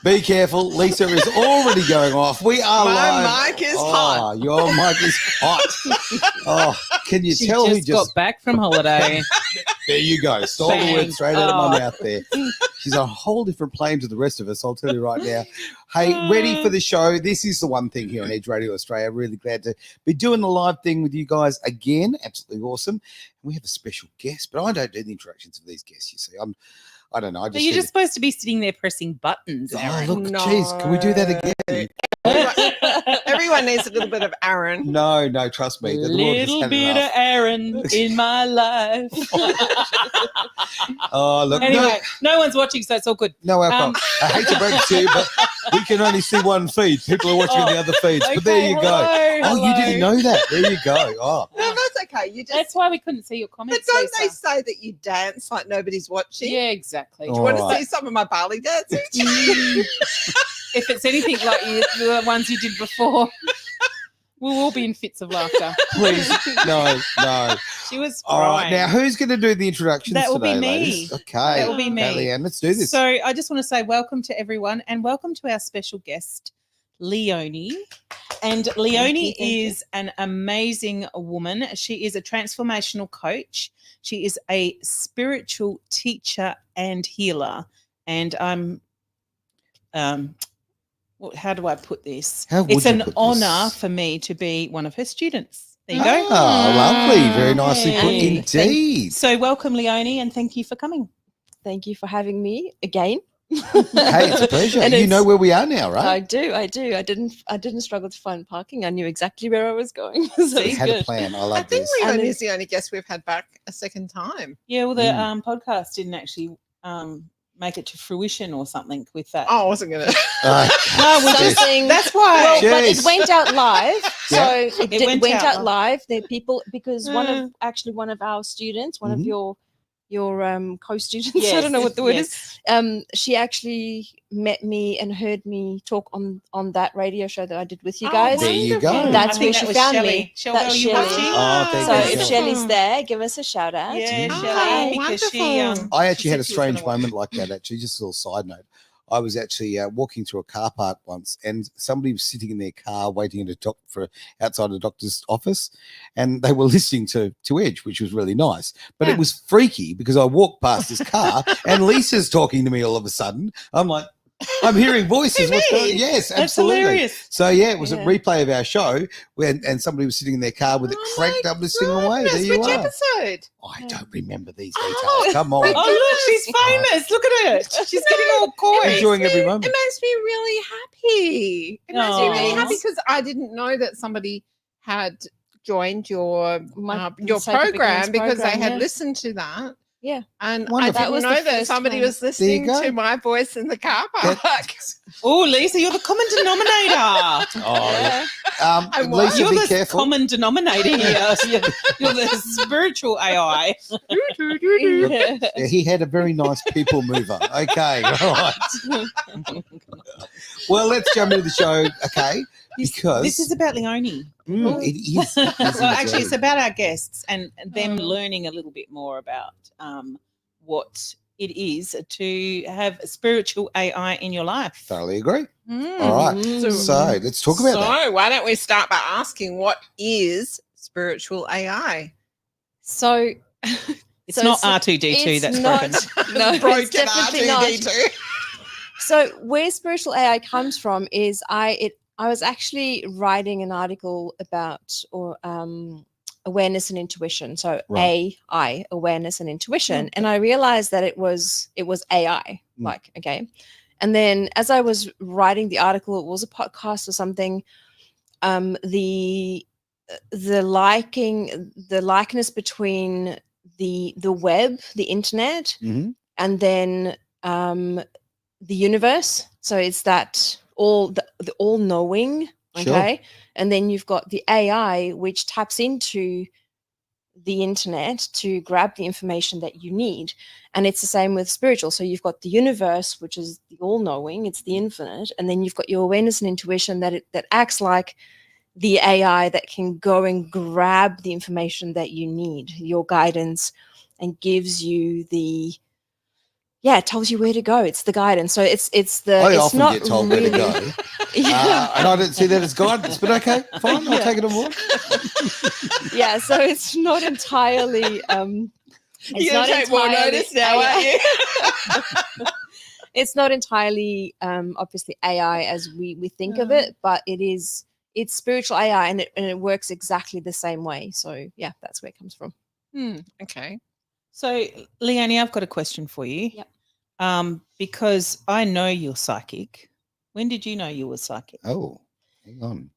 Be careful. Lisa is already going off. We are live. My mic is hot. Your mic is hot. Oh, can you tell She who just got back from holiday. There you go. Stole the word straight out of my mouth there. She's on a whole different plane to the rest of us, I'll tell you right now. Hey, ready for the show? This is the one thing here on Edge Radio Australia. Really glad to be doing the live thing with you guys again. Absolutely awesome. We have a special guest, but I don't do the introductions of these guests, you see. I don't know. But you're just supposed to be sitting there pressing buttons, Aaron. Oh, look, geez, can we do that again? Everyone needs a little bit of Aaron. No, trust me. A little bit of Aaron in my life. Oh, look. Anyway, no one's watching, so it's all good. No, I hate to break it to you, but we can only see one feed. People are watching the other feeds, but there you go. Oh, you didn't know that. There you go. Oh. No, that's okay. That's why we couldn't see your comments. But don't Lisa. they say that you dance like nobody's watching? Yeah, exactly. Do you want to see some of my Bali dancing? If it's anything like the ones you did before, we'll all be in fits of laughter. Please, no. She was all right. Now, who's going to do the introductions That will today, be me. ladies? Okay. That will be me. Okay, Leanne, let's do this. So I just want to say welcome to everyone and welcome to our special guest, Leonie. And Leonie is an amazing woman. She is a transformational coach. She is a spiritual teacher and healer. And I'm how do I put this? It's an honor for me to be one of her students. There you go. Oh, lovely. Very nicely put indeed. So welcome, Leonie, and thank you for coming. Thank you for having me again. Hey, it's a pleasure. You know where we are now, right? I do. I didn't struggle to find parking. I knew exactly where I was going. So we had a plan. I love this. I think Leonie is the only guest we've had back a second time. Yeah, well, the podcast didn't actually make it to fruition or something with that. Oh, I wasn't going to. That's why. Well, but it went out live. Yeah. So it went out live. There are people, because one of our students, one of your co-students, I don't know what the word is, she actually met me and heard me talk on that radio show that I did with you guys. There you go. That's where she found me. That's Shelley. So if Shelley's there, give us a shout out. Yeah, Shelley, because she I actually had a strange moment like that, actually. Just a little side note. I was actually walking through a car park once, and somebody was sitting in their car waiting outside a doctor's office, and they were listening to Edge, which was really nice. But it was freaky because I walked past this car, and Lisa's talking to me all of a sudden. I'm like, I'm hearing voices. What's going on? Yes, That's absolutely. Hilarious. So it was a replay of our show and somebody was sitting in their car with it cranked up listening away. There you Which are. episode? I don't remember these details. Come on. Oh, look, she's famous. Look at her. She's getting all coy. Enjoying every moment. It makes me really happy. It makes me really happy because I didn't know that somebody had joined your program because I had listened to that. Yeah. And Wonderful. I didn't know that somebody was listening to my voice in the car park. Oh, Lisa, you're the common denominator. Lisa, You're be the careful. common denominator here. You're the spiritual AI. Yeah, he had a very nice people mover. Okay, all right. Well, let's jump into the show, okay? Because this is about Leonie. It is. Well, actually, it's about our guests and them learning a little bit more about what it is to have spiritual AI in your life. Thoroughly agree. All right. So let's talk about that. So why don't we start by asking what is spiritual AI? So it's not R2D2 that's broken. No, it's Broken definitely R2D2. not. So where spiritual AI comes from is I was actually writing an article about awareness and intuition. So AI, awareness and intuition. And I realized that it was AI, And then as I was writing the article, it was a podcast or something, the likeness between the web, the internet, and then the universe. So it's that the all-knowing. Okay. Sure. And then you've got the AI, which taps into the internet to grab the information that you need. And it's the same with spiritual. So you've got the universe, which is the all-knowing, it's the infinite. And then you've got your awareness and intuition that acts like the AI that can go and grab the information that you need, your guidance, and gives you it tells you where to go. It's the guidance. So it's the. I it's often not get told really, where to go, Yeah. and I don't see that as guidance. But okay, fine, I'll take it on board. Yeah, so it's not entirely. It's not entirely AI. It's not entirely obviously AI as we think of it, but it's spiritual AI, and it works exactly the same way. So yeah, that's where it comes from. Okay. So, Leanne, I've got a question for you. Yep. Because I know you're psychic. When did you know you were psychic? Oh, hang on.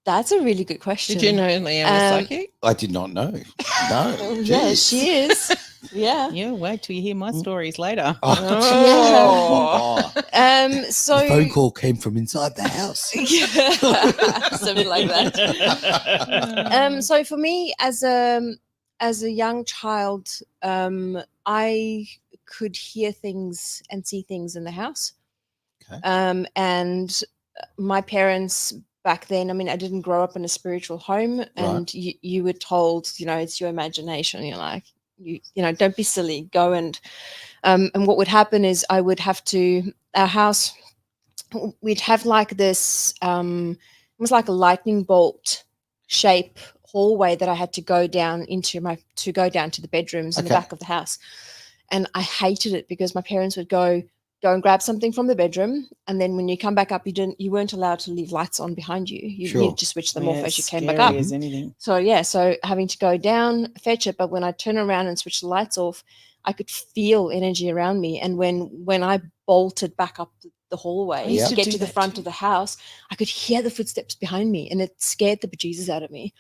That's a really good question. Did you know Leanne was psychic? I did not know. No. Yeah, Jeez. she is. Yeah. Yeah, wait till you hear my stories later. Oh. So The phone call came from inside the house. Yeah, something like that. So for me, as a young child, I could hear things and see things in the house. Okay. And my parents back then, I mean, I didn't grow up in a spiritual home, and you were told, it's your imagination. You're like, you know, don't be silly, go and what would happen is I would have to, our house, we'd have like this, it was like a lightning bolt shape hallway that I had to go down to go down to the bedrooms in the back of the house. And I hated it because my parents would go and grab something from the bedroom, and then when you come back up, you weren't allowed to leave lights on behind you. You needed to switch them off as you came back up. As anything. So having to go down, fetch it, but when I turn around and switch the lights off, I could feel energy around me. And when I bolted back up the hallway to get to the front of the house, I could hear the footsteps behind me, and it scared the bejesus out of me.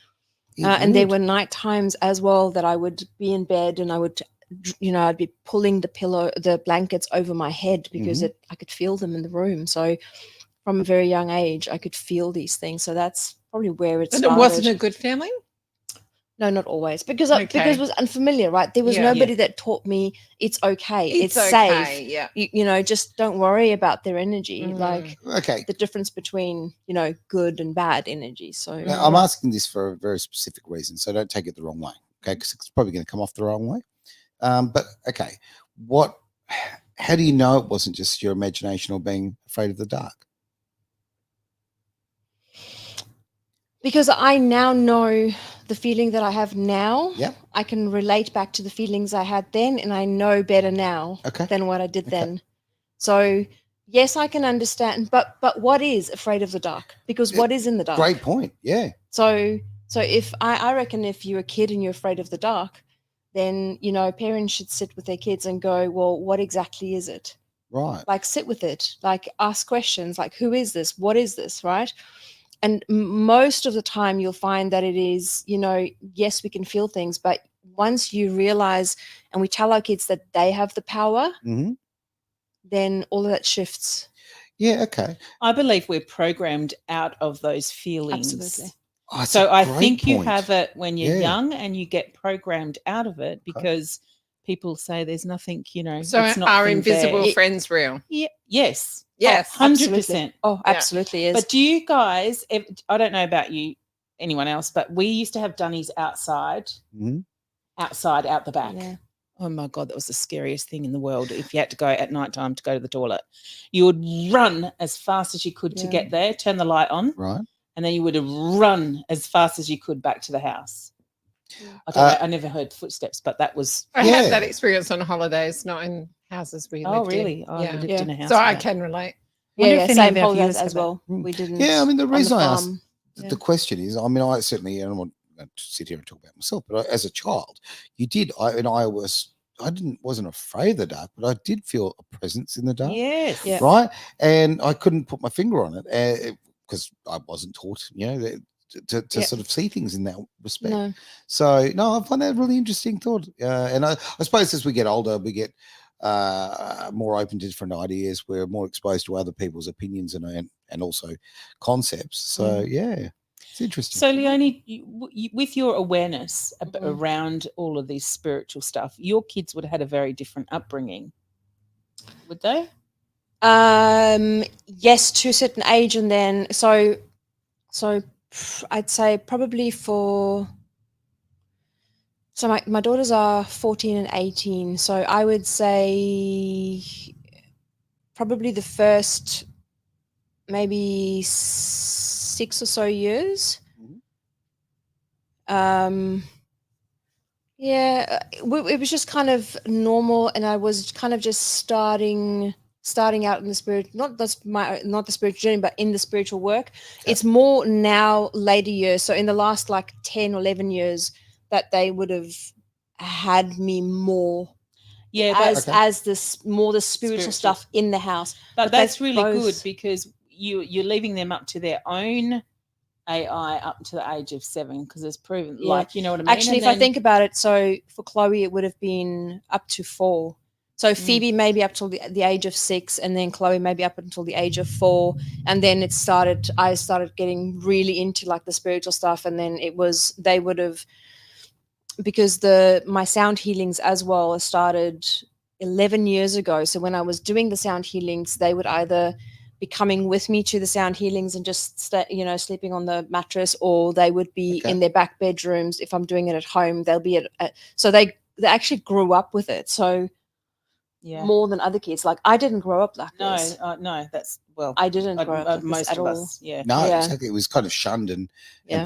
And there were night times as well that I would be in bed and I would, I'd be pulling the blankets over my head because I could feel them in the room. So from a very young age, I could feel these things. So that's probably where it started. And it wasn't a good feeling? No, not always, because it was unfamiliar, right? There was nobody that taught me it's okay, it's safe. Yeah, just don't worry about their energy. Like the difference between good and bad energy. So now, I'm asking this for a very specific reason, so don't take it the wrong way, okay? Because it's probably going to come off the wrong way. But okay, how do you know it wasn't just your imagination or being afraid of the dark? Because I now know the feeling that I have now. Yeah. I can relate back to the feelings I had then, and I know better now than what I did then. So yes, I can understand, but what is afraid of the dark? Because what is in the dark? Great point. Yeah. So if I reckon if you're a kid and you're afraid of the dark, then parents should sit with their kids and go, well, what exactly is it? Right. Like sit with it, like ask questions, like who is this? What is this? Right. And most of the time you'll find that it is, yes, we can feel things, but once you realize, and we tell our kids that they have the power, then all of that shifts. Yeah, okay. I believe we're programmed out of those feelings. Absolutely. Oh, so I think you have it when you're young and you get programmed out of it because people say there's nothing, So it's not are invisible friends real? Yeah. Yes. Yes. 100%. Oh, absolutely is. But do you guys, I don't know about you, anyone else, but we used to have dunnies outside, out the back. Yeah. Oh my God, that was the scariest thing in the world. If you had to go at night time to go to the toilet, you would run as fast as you could to get there, turn the light on. Right. And then you would run as fast as you could back to the house. I never heard footsteps, but that was... I had that experience on holidays, not in houses we lived in. Oh, really? I lived in a house. So I can relate. Yeah, same holidays as well. We didn't... Yeah, I mean, the reason I asked the question is, I mean, I certainly, I don't want to sit here and talk about myself, but as a child, you did, I wasn't afraid of the dark, but I did feel a presence in the dark. Yes. Yeah. Right? And I couldn't put my finger on it because I wasn't taught, to sort of see things in that respect. No. So no, I find that a really interesting thought. And I suppose as we get older, we get more open to different ideas. We're more exposed to other people's opinions and also concepts. So yeah, it's interesting. So Leonie, with your awareness around all of this spiritual stuff, your kids would have had a very different upbringing, would they? Yes, to a certain age, and then so I'd say probably So my daughters are 14 and 18. So I would say probably the first maybe 6 or so years. Yeah, it was just kind of normal, and I was kind of just starting out in the spirit, not the spiritual journey, but in the spiritual work. Okay. It's more now later years. So in the last like 10 or 11 years that they would have had me more. Yeah, as this more the spiritual stuff in the house. But that's really good because you're leaving them up to their own AI up to the age of 7 because it's proven, like, you know what I mean? Actually, if I think about it, so for Chloe, it would have been up to 4. So Phoebe maybe up till the age of 6, and then Chloe maybe up until the age of 4. And then I started getting really into like the spiritual stuff. And then they would have, because my sound healings as well started 11 years ago. So when I was doing the sound healings, they would either be coming with me to the sound healings and just sleeping on the mattress, or they would be in their back bedrooms. If I'm doing it at home, they'll be so they actually grew up with it. So more than other kids. Like I didn't grow up like this. No, I didn't grow up like most this at of all. us, yeah. No, exactly. It was kind of shunned and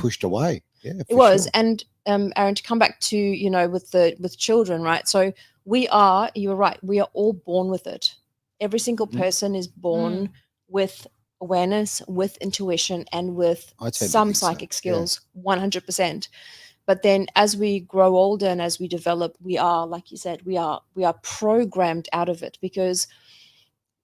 pushed away. Yeah, it was. Sure. And Aaron, to come back to with children, right? So you're right. We are all born with it. Every single person is born with awareness, with intuition, and with some psychic skills, 100%. But then as we grow older and as we develop, we are, like you said, we are programmed out of it, because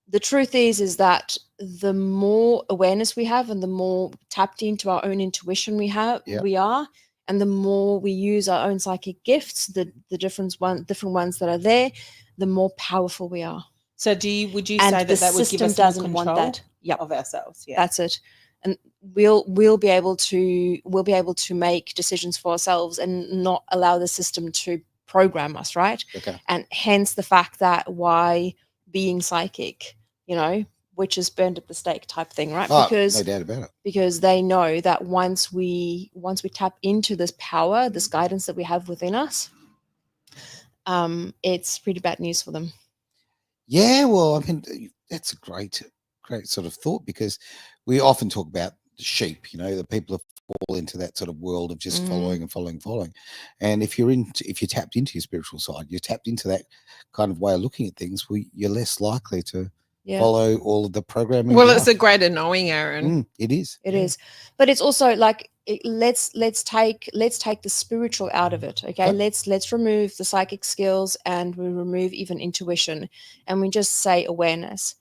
the truth is that the more awareness we have and the more tapped into our own intuition we are, and the more we use our own psychic gifts, the different ones that are there, the more powerful we are. So would you say that would give us more control of ourselves? Yeah, that's it. And we'll be able to make decisions for ourselves and not allow the system to program us, right? Okay. And hence the fact that why being psychic, which is burned at the stake type thing, right? Because no doubt about it. Because they know that once we tap into this power, this guidance that we have within us, it's pretty bad news for them. Yeah, well, I mean, that's a great sort of thought, because we often talk about the sheep, the people who fall into that sort of world of just following and following. And if you're tapped into your spiritual side, you're tapped into that kind of way of looking at things, you're less likely to follow all of the programming. Well, it's a greater knowing, Aaron. It is. It is. But it's also like, let's take the spiritual out of it. Okay. Let's remove the psychic skills, and we remove even intuition, and we just say awareness.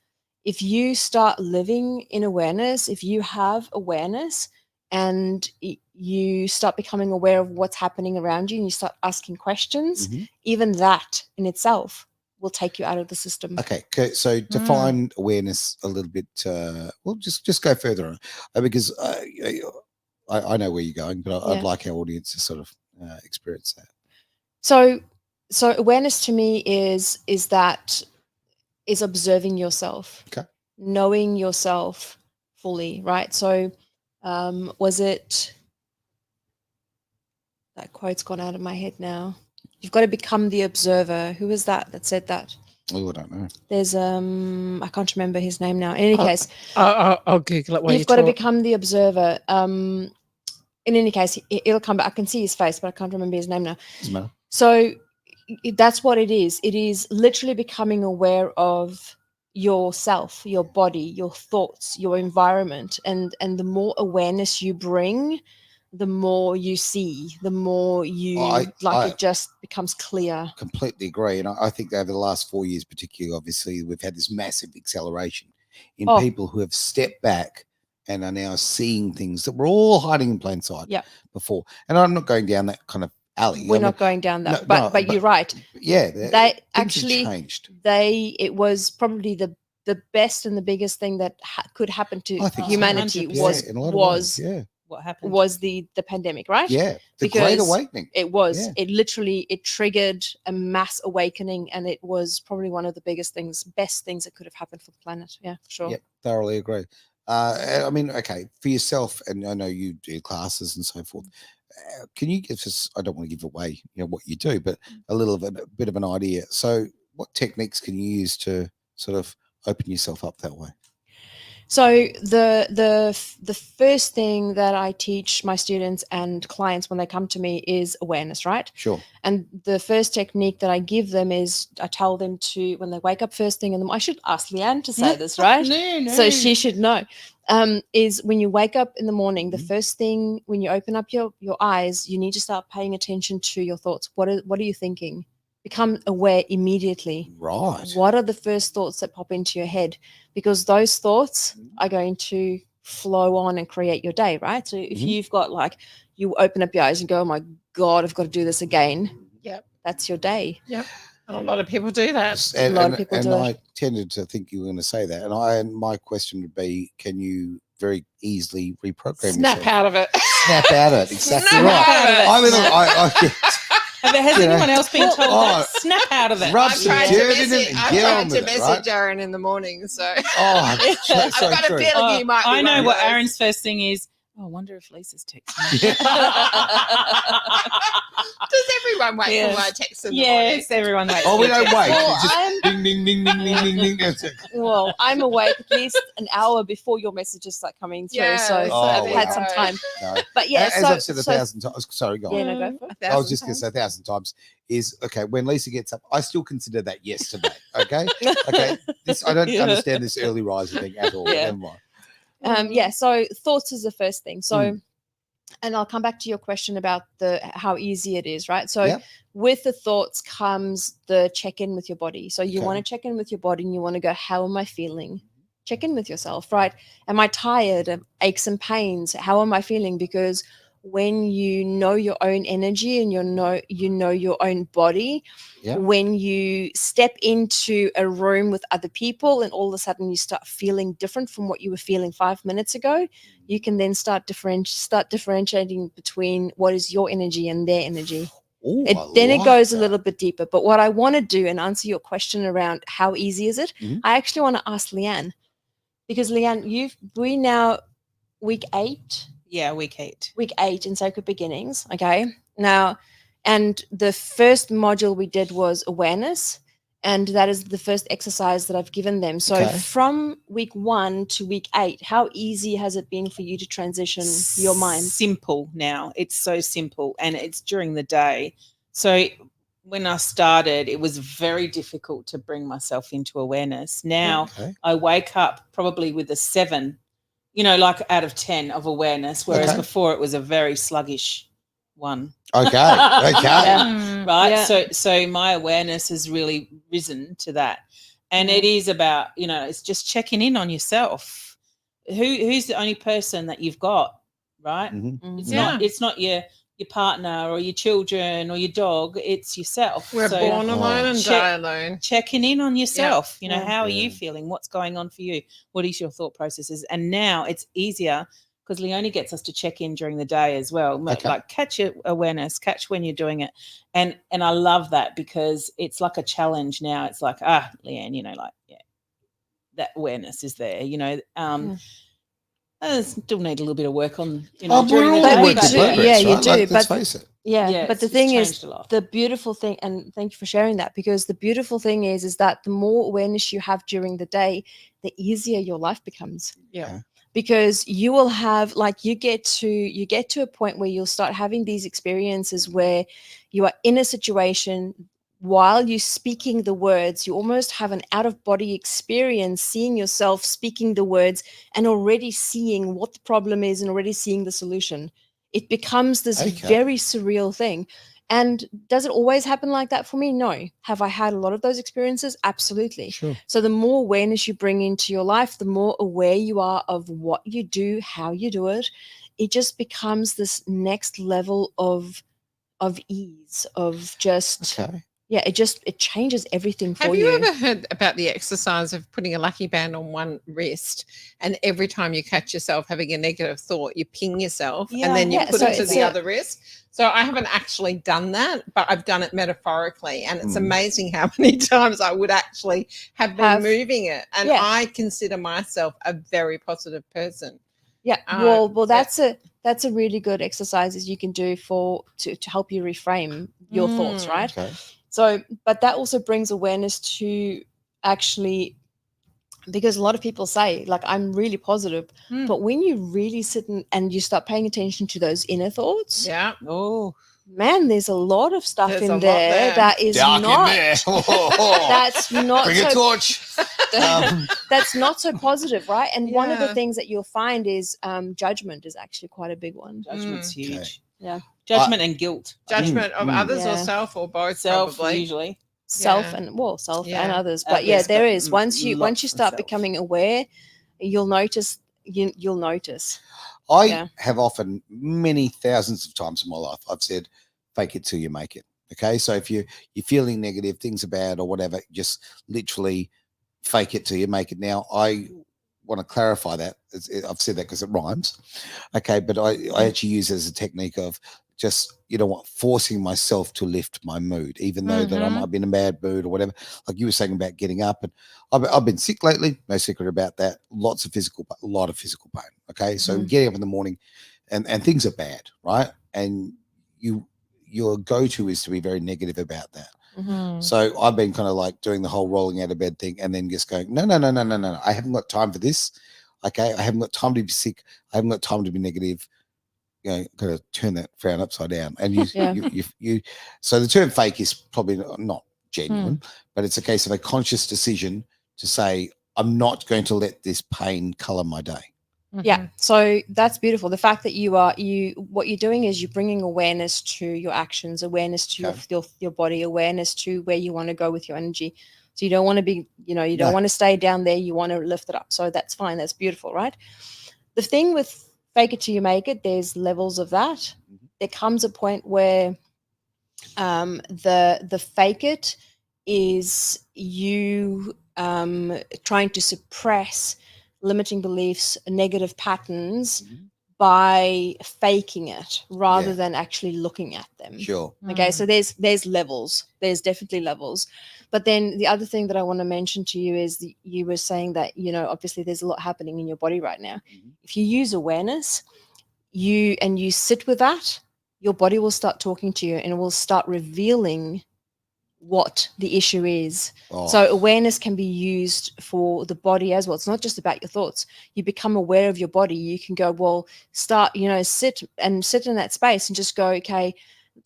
If you start living in awareness, if you have awareness and you start becoming aware of what's happening around you, and you start asking questions, even that in itself will take you out of the system. Okay. So define awareness a little bit. Well, just go further on, because I know where you're going, but I'd like our audience to sort of experience that. So awareness to me is observing yourself, knowing yourself fully, right? So was it, that quote's gone out of my head now. You've got to become the observer. Who is that said that? Oh, I don't know. There's I can't remember his name now. In any case, I'll Google it while you've got to become the observer. In any case, it'll come back. I can see his face, but I can't remember his name now. Doesn't matter. So that's what it is. It is literally becoming aware of yourself, your body, your thoughts, your environment, and the more awareness you bring, the more you see, the more you it just becomes clear. Completely agree. And I think over the last 4 years, particularly, obviously, we've had this massive acceleration in people who have stepped back and are now seeing things that were all hiding in plain sight before. And I'm not going down that kind of alley. We're not going down that, but you're right. Yeah, they actually changed. It was probably the best and the biggest thing that could happen to humanity was what happened was the pandemic, right? Yeah, the Great Awakening. It was. Yeah. It triggered a mass awakening, and it was probably one of the best things that could have happened for the planet. Yeah, for sure. Yep, thoroughly agree. I mean, okay, for yourself, and I know you do classes and so forth. Can you give us, I don't want to give away, what you do, but a bit of an idea. So what techniques can you use to sort of open yourself up that way? So the first thing that I teach my students and clients when they come to me is awareness, right? Sure. And the first technique that I give them is I tell them to, when they wake up first thing in the morning, I should ask Leanne to say this, right? No. So she should know. Is when you wake up in the morning, the first thing when you open up your eyes, you need to start paying attention to your thoughts. What are you thinking? Become aware immediately. Right. What are the first thoughts that pop into your head? Because those thoughts are going to flow on and create your day, right? So if you've got you open up your eyes and go, oh my God, I've got to do this again. Yep. That's your day. Yep. And a lot of people do that. And, a lot of people do I it. tended to think you were going to say that. And my question would be, can you very easily reprogram Snap yourself? out of it. Snap out of it. Exactly Snap right. out of it. I mean, Has anyone else been told that? Snap out of it. Rub I've some tried dirt to in message, it and I've get tried on to with it, message right? Aaron in the morning, so Oh, so I've got true. a feeling you might be I know one of what those. Aaron's first thing is. Oh, I wonder if Lisa's texting me. Does everyone wait Yes. for my text in the morning? Yes, everyone waits. Oh, for we your don't text. wait. Well, It's just I'm- ding, ding, ding, ding, ding, ding, ding. That's it. Well, I'm awake at least an hour before your messages start coming through. Yeah, so so I've there had you some go. time. No. But yeah, As so, I've said a so- thousand times. Sorry, go on. Yeah, no, go for it. I was just going to say 1,000 times is, okay, when Lisa gets up, I still consider that yesterday. Okay. Okay. I don't Yeah. understand this early rising thing at all. Yeah. Never mind. Yeah, so thoughts is the first thing. So and I'll come back to your question about how easy it is, right? So Yep. with the thoughts comes the check-in with your body. So you Okay. want to check in with your body and you want to go, how am I feeling? Check in with yourself, right? Am I tired? Aches and pains? How am I feeling? Because when you know your own energy and you know your own body, Yeah. when you step into a room with other people and all of a sudden you start feeling different from what you were feeling 5 minutes ago, you can then start differentiating between what is your energy and their energy. Ooh, It I goes like a little bit deeper. But what I want to do and answer your question around how easy is it, Mhm. I actually want to ask Leanne, because Leanne, we now week 8. Yeah, week 8. Week 8 in Sacred Beginnings. Okay. Now, and the first module we did was awareness. And that is the first exercise that I've given them. So Okay. from week 1 to week 8, how easy has it been for you to transition your mind? Simple now. It's so simple, and it's during the day. So when I started, it was very difficult to bring myself into awareness. Now Okay. I wake up probably with a 7, like out of 10 of awareness, whereas Okay. before it was a very sluggish one. Okay. Okay. Yeah. Right. Yeah. So my awareness has really risen to that. And it is about, it's just checking in on yourself. Who's the only person that you've got, right? Mhm. It's not your partner or your children or your dog, it's yourself. We're So born alone and check- die alone. checking in on yourself. Yeah. How are Yeah. you feeling? What's going on for you? What is your thought processes? And now it's easier because Leonie gets us to check in during the day as well. Okay. Like catch your awareness, catch when you're doing it. And I love that because it's like a challenge now. It's like, Leanne, that awareness is there, I still need a little bit of work on, Oh, during we're the all day. we work in do. progress, Yeah, you right? do, Like, let's but- face it. Yeah, but the thing is, changed a lot. the beautiful thing, and thank you for sharing that, because the beautiful thing is that the more awareness you have during the day, the easier your life becomes. Yeah. Because you will have, you get to a point where you'll start having these experiences where you are in a situation while you're speaking the words, you almost have an out of body experience, seeing yourself speaking the words and already seeing what the problem is and already seeing the solution. It becomes this Okay. very surreal thing. And does it always happen like that for me? No. Have I had a lot of those experiences? Absolutely. Sure. So the more awareness you bring into your life, the more aware you are of what you do, how you do it. It just becomes this next level of ease, of just Okay. yeah, it changes everything for Have you ever heard about the exercise of putting a lucky band on one wrist, and every time you catch yourself having a negative thought, you ping yourself and then you Yeah, put so it to it's the a- other wrist? So I haven't actually done that, but I've done it metaphorically, and it's amazing how many times I would actually have been moving it. And Yeah. I consider myself a very positive person. Yeah, Uh, well, that's that's a really good exercises you can do to help you reframe your thoughts, right? Okay. So, but that also brings awareness to actually, because a lot of people say, like, I'm really positive, but when you really sit and you start paying attention to those inner thoughts, Yeah. Oh, man, there's a lot of stuff There's a in lot there, there. that is Dark in not there. that's not Bring a so torch. that's not so positive, right? And one of the Yeah. things that you'll find is judgment is actually quite a big one. judgment's Okay. huge. Yeah. Judgment and guilt. Judgment of others or Yeah. self or both, Self probably. usually. Self Yeah. and Yeah. others, but yeah, Others, there but is once you lots of start self. becoming aware, you'll notice you'll notice. I Yeah. have often, many thousands of times in my life, I've said, fake it till you make it. Okay. So if you're feeling negative, things are bad or whatever, just literally fake it till you make it. Now, I want to clarify that. I've said that because it rhymes. Okay. But I actually use it as a technique of just, forcing myself to lift my mood, even though that I might be in a bad mood or whatever. Like you were saying about getting up, and I've been sick lately. No secret about that. A lot of physical pain. Okay. So getting up in the morning and things are bad, right? And your go-to is to be very negative about that. So I've been kind of like doing the whole rolling out of bed thing and then just going, no. I haven't got time for this. Okay. I haven't got time to be sick. I haven't got time to be negative. Got to turn that frown upside down. And you so the term fake is probably not genuine, but it's a case of a conscious decision to say, I'm not going to let this pain color my day. Yeah. So that's beautiful. The fact that what you're doing is you're bringing awareness to your actions, awareness to your body, awareness to where you want to go with your energy. So you don't want to be, you don't want to stay down there. You want to lift it up. So that's fine. That's beautiful, right? The thing with fake it till you make it, there's levels of that. There comes a point where the fake it is you trying to suppress limiting beliefs, negative patterns by faking it rather than actually looking at them. Sure. Okay, so there's levels. There's definitely levels. But then the other thing that I want to mention to you is you were saying that, obviously there's a lot happening in your body right now. If you use awareness, you sit with that, your body will start talking to you and it will start revealing what the issue is. So awareness can be used for the body as well. It's not just about your thoughts. You become aware of your body. You can go, well, start, sit in that space and just go, okay,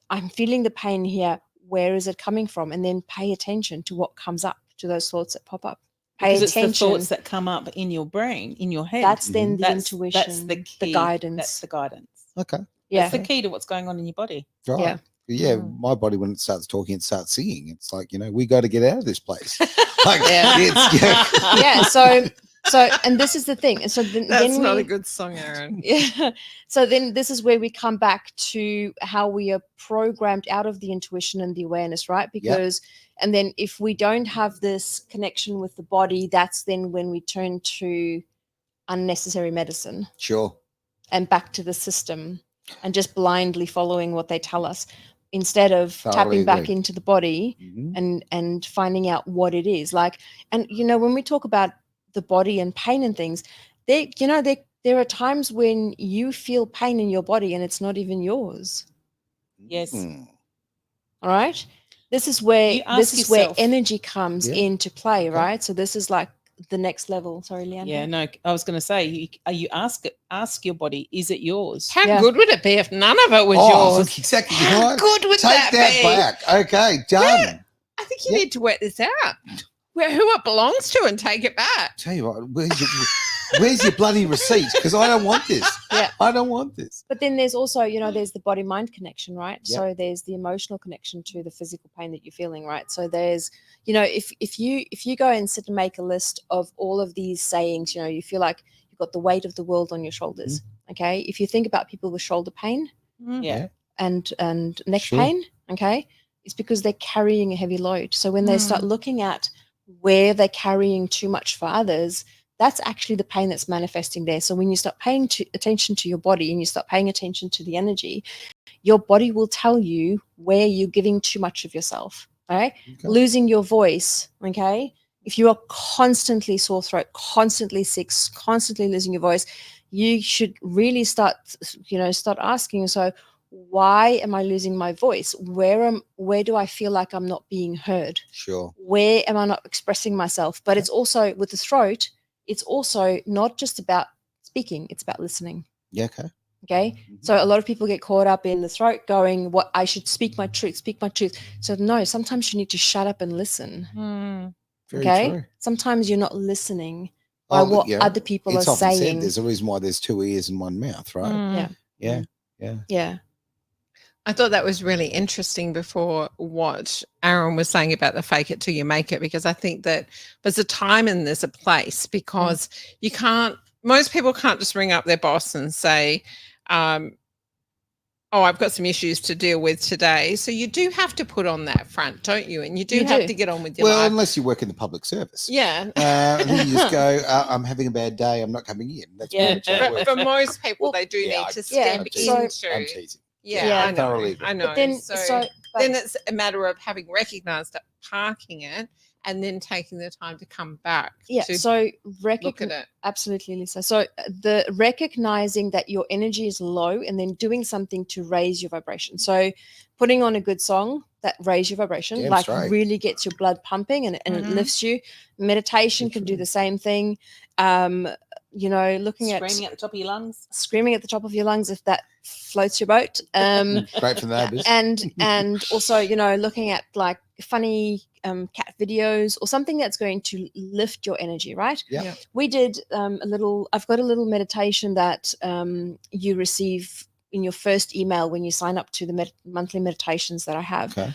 I'm feeling the pain here. Where is it coming from? And then pay attention to what comes up, to those thoughts that pop up. Pay Because attention. it's the thoughts that come up in your brain, in your head. That's then the intuition, that's the key. the guidance. That's the guidance. Okay. Yeah. That's the key to what's going on in your body. Right. Yeah. Yeah, my body, when it starts talking, it starts singing. It's like, we got to get out of this place. Like, So, and this is the thing. And so That's not a good song, Aaron. Yeah. So then this is where we come back to how we are programmed out of the intuition and the awareness, right? Because, and then if we don't have this connection with the body, that's then when we turn to unnecessary medicine. Sure. And back to the system and just blindly following what they tell us, instead of tapping back into the body and finding out what it is like. And, when we talk about the body and pain and things, there are times when you feel pain in your body and it's not even yours. Yes. All right. This is where energy comes into play, right? So this is like the next level. Sorry, Leanne. Yeah, no, I was going to say, you ask your body, is it yours? How good would it be if none of it was yours? Exactly. How good would Take that be? back. Okay, done. Yeah, I think you need to work this out. Who it belongs to and take it back. Tell you what, where's your bloody receipt? Because I don't want this. Yeah. I don't want this. But then there's also, there's the body-mind connection, right? Yep. So there's the emotional connection to the physical pain that you're feeling, right? So there's, if you go and sit and make a list of all of these sayings, you feel like you've got the weight of the world on your shoulders. Okay. If you think about people with shoulder pain and neck pain, okay, it's because they're carrying a heavy load. So when they start looking at where they're carrying too much for others, that's actually the pain that's manifesting there. So when you start paying attention to your body and you start paying attention to the energy, your body will tell you where you're giving too much of yourself, right? Okay. Losing your voice, okay? If you are constantly sore throat, constantly sick, constantly losing your voice, you should really start asking. So why am I losing my voice? Where do I feel like I'm not being heard? Sure. Where am I not expressing myself? But it's also with the throat, it's also not just about speaking, it's about listening. Yeah, okay. Okay. So a lot of people get caught up in the throat going, what I should speak my truth. So no, sometimes you need to shut up and listen. Very true. Sometimes you're not listening by what other people it's are often saying. Said there's a reason why there's two ears and one mouth, right? Yeah. I thought that was really interesting before what Aaron was saying about the fake it till you make it, because I think that there's a time and there's a place, because most people can't just ring up their boss and say, I've got some issues to deal with today. So you do have to put on that front, don't you? And you do have to get on with your life. Well, unless you work in the public service. Yeah. And then you just go, I'm having a bad day. I'm not coming in. That's but for most people, they do need to step into. I'm teasing. Yeah, I know. Thoroughly. I know. But then, then it's a matter of having recognised it, parking it, and then taking the time to come back. Yeah. So look at it. Absolutely, Lisa. So the recognizing that your energy is low and then doing something to raise your vibration. So putting on a good song that raise your vibration, really gets your blood pumping and it lifts you. Meditation can do the same thing. Looking screaming at the top of your lungs. Screaming at the top of your lungs, if that floats your boat. Great for the neighbours. And also, looking at like funny cat videos or something that's going to lift your energy, right? Yeah. We did I've got a little meditation that you receive in your first email when you sign up to the monthly meditations that I have. Okay.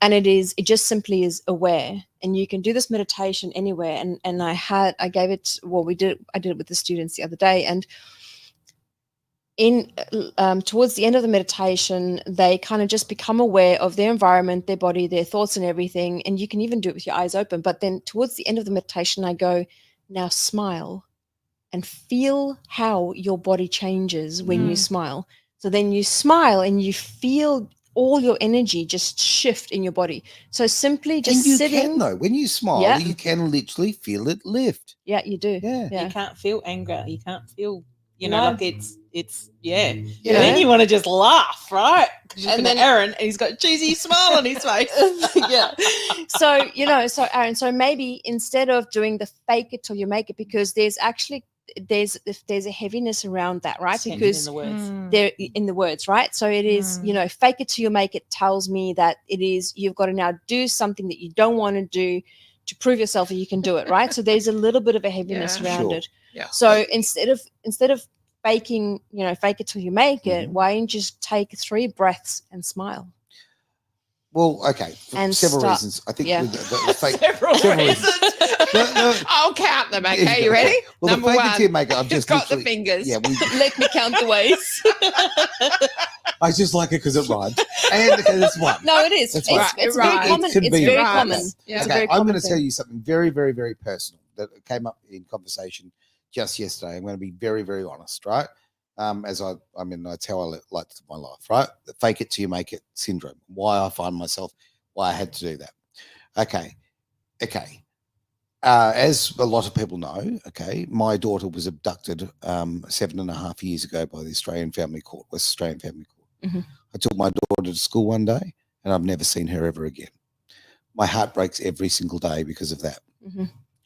And it just simply is aware, and you can do this meditation anywhere. And I did it with the students the other day, and towards the end of the meditation, they kind of just become aware of their environment, their body, their thoughts and everything. And you can even do it with your eyes open. But then towards the end of the meditation, I go, now smile and feel how your body changes when you smile. So then you smile and you feel all your energy just shift in your body. So simply just sitting. When you smile, you can literally feel it lift. Yeah, you do. Yeah. You can't feel anger. You can't feel, like it's. And know? then you want to just laugh, right? And then Aaron, and he's got a cheesy smile on his face. Yeah. So Aaron, so maybe instead of doing the fake it till you make it, because there's a heaviness around that, right? Because they're in the words, right? So it is, fake it till you make it tells me that it is, you've got to now do something that you don't want to do to prove yourself that you can do it, right? So there's a little bit of a heaviness around it. Yeah. So instead of faking, fake it till you make it, why don't you just take 3 breaths and smile? Well, okay, for several reasons. I think with the fake, several reasons. I'll count them. Okay, you ready? Well, Number the fake one. it till you make it. I've just got the fingers. Yeah, Let me count the ways. I just like it because it rhymes. And that's one. No, it is. It's very common. It's very common. Yeah. Okay, I'm going to tell you something very, very, very personal that came up in conversation just yesterday. I'm going to be very, very honest, right? That's how I like to live my life, right? The fake it till you make it syndrome. Why I find myself, why I had to do that. Okay. As a lot of people know, my daughter was abducted 7.5 years ago by the Australian Family Court, West Australian Family Court. Mm-hmm. I took my daughter to school one day and I've never seen her ever again. My heart breaks every single day because of that. Mm-hmm.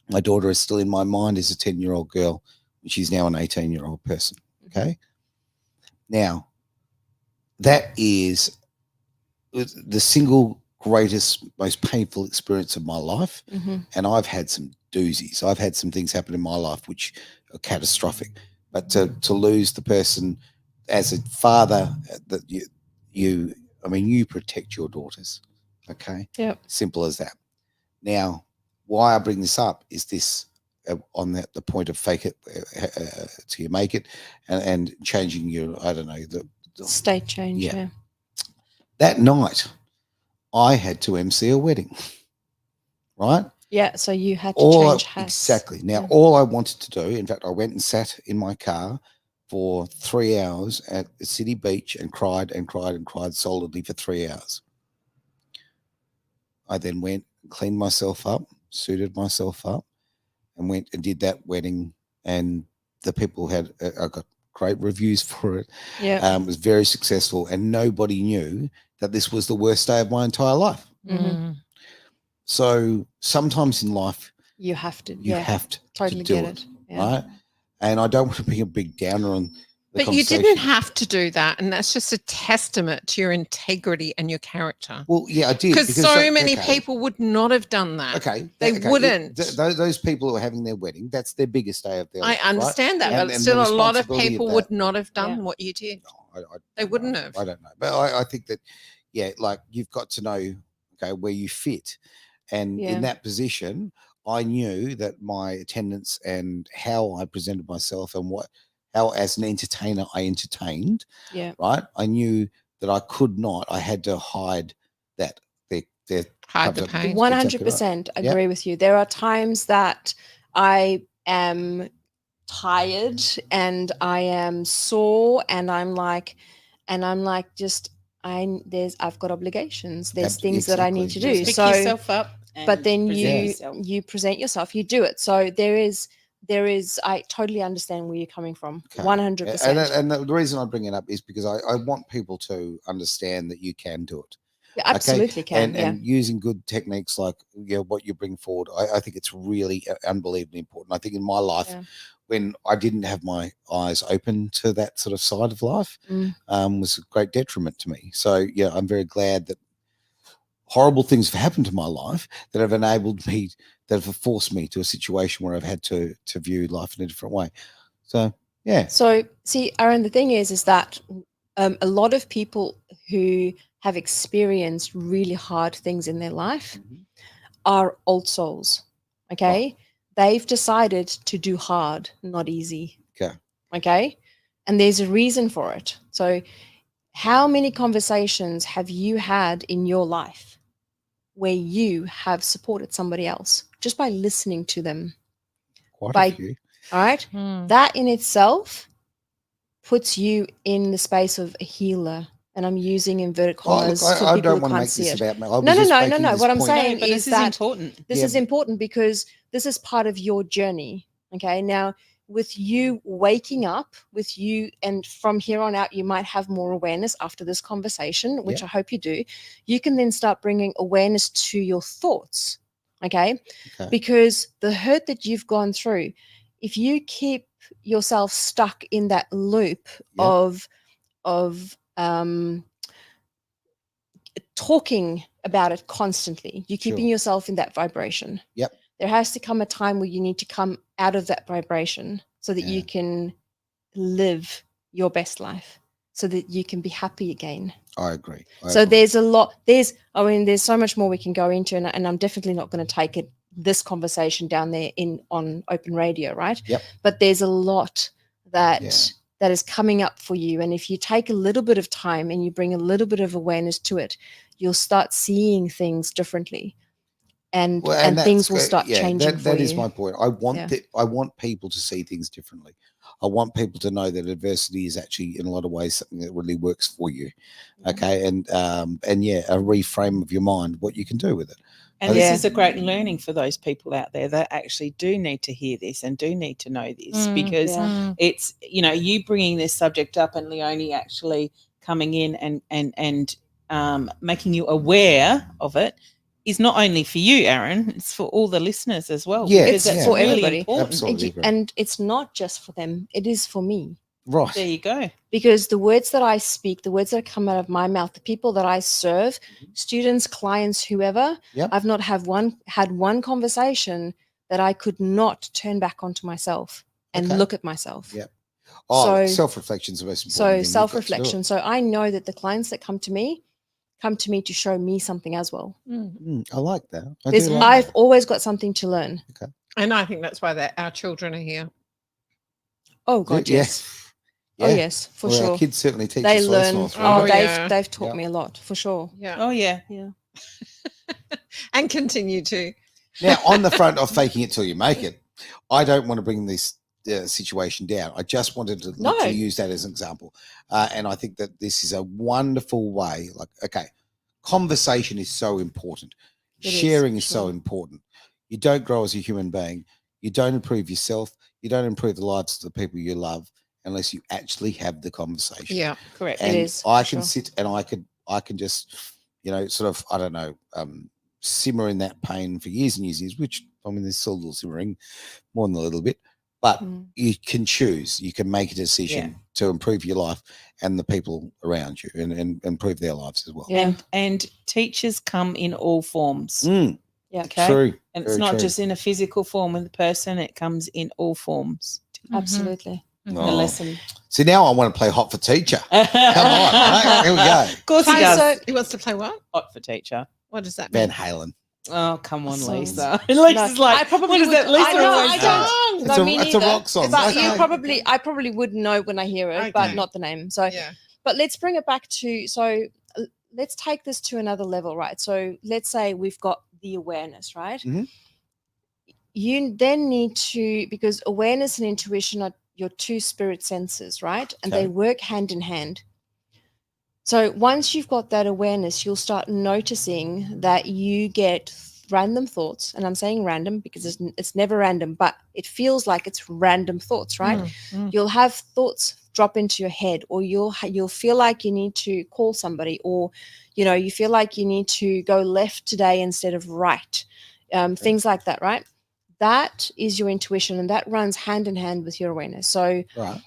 My daughter is still in my mind as a 10-year-old girl. She's now an 18-year-old person. Okay. Now, that is the single greatest, most painful experience of my life. Mm-hmm. And I've had some doozies. I've had some things happen in my life which are catastrophic. But to lose the person as a father, that you protect your daughters. Okay. Yep. Simple as that. Now, why I bring this up is this. On the point of fake it till you make it, and changing your, I don't know, the state change. Yeah. That night, I had to MC a wedding, right? Yeah, so you had to change hats. Exactly. Now, all I wanted to do, in fact, I went and sat in my car for 3 hours at the city beach and cried solidly for 3 hours. I then went and cleaned myself up, suited myself up, and went and did that wedding, and the people I got great reviews for it. Yeah. It was very successful, and nobody knew that this was the worst day of my entire life. Mm. So sometimes in life, You have to. you have to totally do get it, it. Yeah. right? And I don't want to be a big downer on the But you didn't conversation. have to do that. And that's just a testament to your integrity and your character. Well, yeah, I did. Because so many okay, people would not have done that. Okay. They okay, wouldn't. Those people who are having their wedding, that's their biggest day of their life. I understand that, And- but and still the a lot of responsibility of people that- would not have done Yeah. what you did. No, They wouldn't have. I don't know. But I think that, yeah, like you've got to know, okay, where you fit. And Yeah. in that position, I knew that my attendance and how I presented myself and how as an entertainer I entertained, Yeah. right? I knew that I had to hide that. Their Hide the cover- pain. 100% agree with you. There are times that I am tired and I am sore and I'm like I've got obligations. There's things that I need to Exactly. do. Pick So yourself up. but and then present you yourself. you present yourself, you do it. So there is I totally understand where you're coming from. Okay. 100%. And the reason I bring it up is because I want people to understand that you can do it. You absolutely can. And using good techniques like what you bring forward, I think it's really unbelievably important. I think in my life, when I didn't have my eyes open to that sort of side of life, was a great detriment to me. So yeah, I'm very glad that horrible things have happened to my life that have enabled me, that have forced me to a situation where I've had to view life in a different way. So yeah. So see, Aaron, the thing is that a lot of people who have experienced really hard things in their life are old souls. Okay. They've decided to do hard, not easy. Okay. Okay. And there's a reason for it. So how many conversations have you had in your life where you have supported somebody else just by listening to them? Quite By- a few. All right. That in itself puts you in the space of a healer. And I'm using inverted commas for I people don't who want to can't make see this it. about me. I was No. just making this What I'm point. saying but is this is that important. this Yeah. is important because this is part of your journey. Okay. Now, with you waking up, with you, and from here on out, you might have more awareness after this conversation, which I hope you do. You can then start bringing awareness to your thoughts. Okay. Because the hurt that you've gone through, if you keep yourself stuck in that loop of talking about it constantly, you're keeping yourself in that vibration. Yep. There has to come a time where you need to come out of that vibration so that you can live your best life, so that you can be happy again. I agree. There's so much more we can go into, and I'm definitely not going to take this conversation down there on open radio, right? Yep. But there's a lot that is coming up for you, and if you take a little bit of time and you bring a little bit of awareness to it, you'll start seeing things differently, and things will start changing for you. That is my point. I want people to see things differently. I want people to know that adversity is actually, in a lot of ways, something that really works for you. Okay, and a reframe of your mind, what you can do with it. And this is a great learning for those people out there that actually do need to hear this and do need to know this, because it's, you bringing this subject up and Leonie actually coming in and making you aware of it is not only for you, Aaron, it's for all the listeners as well. Yeah, because that's for really everybody. important. Absolutely. And it's not just for them, it is for me. Right. There you go. Because the words that I speak, the words that come out of my mouth, the people that I serve, students, clients, whoever, I've not had one conversation that I could not turn back onto myself and look at myself. Yeah. So self-reflection is the most important So thing. You've got to do self-reflection. it. So I know that the clients that come to me to show me something as well. I like that. I've always got something to learn. Okay. And I think that's why our children are here. Oh God, yes. Yeah. Oh yes, for Well, sure. Our kids certainly teach They us learn. lessons. Oh, They've taught me a lot, for sure. Yeah. Oh, yeah. Yeah. And continue to. Now, on the front of faking it till you make it, I don't want to bring this situation down. I just wanted to literally use that as an example. And I think that this is a wonderful way. Conversation is so important. Sharing is so important. You don't grow as a human being. You don't improve yourself. You don't improve the lives of the people you love unless you actually have the conversation. Yeah. Correct. And It is, I for can sure. sit and I can just, sort of, I don't know, simmer in that pain for years and years and years, which, I mean, there's still a little simmering, more than a little bit, but Mm. you can choose, you can make a decision Yeah. to improve your life and the people around you and improve their lives as well. Yeah. And teachers come in all forms. Mm, Yeah. Okay. True. And it's very not true. just in a physical form with the person, it comes in all forms. Absolutely. The Oh. lesson. See, now I want to play Hot for Teacher. Come on, right? Here we go. Of course he Fine, does. so- He wants to play what? Hot for teacher. What does that Van mean? Halen. Oh, come on, Songs. Lisa. Lisa's No, like, I probably what is would- that Lisa I know, always I does? don't. It's No, a- me it's a neither. rock song. But Okay. I probably would know when I hear it, but Okay. not the name. So, Yeah. but let's bring it back to let's take this to another level, right? So let's say we've got the awareness, right? Mhm. You then need to, because awareness and intuition are your two spirit senses, right? And Okay. they work hand in hand. So once you've got that awareness, you'll start noticing that you get random thoughts. And I'm saying random because it's never random, but it feels like it's random thoughts, right? You'll have thoughts drop into your head, or you'll feel like you need to call somebody, or you feel like you need to go left today instead of right, things like that, right? That is your intuition, and that runs hand in hand with your awareness. So, Right.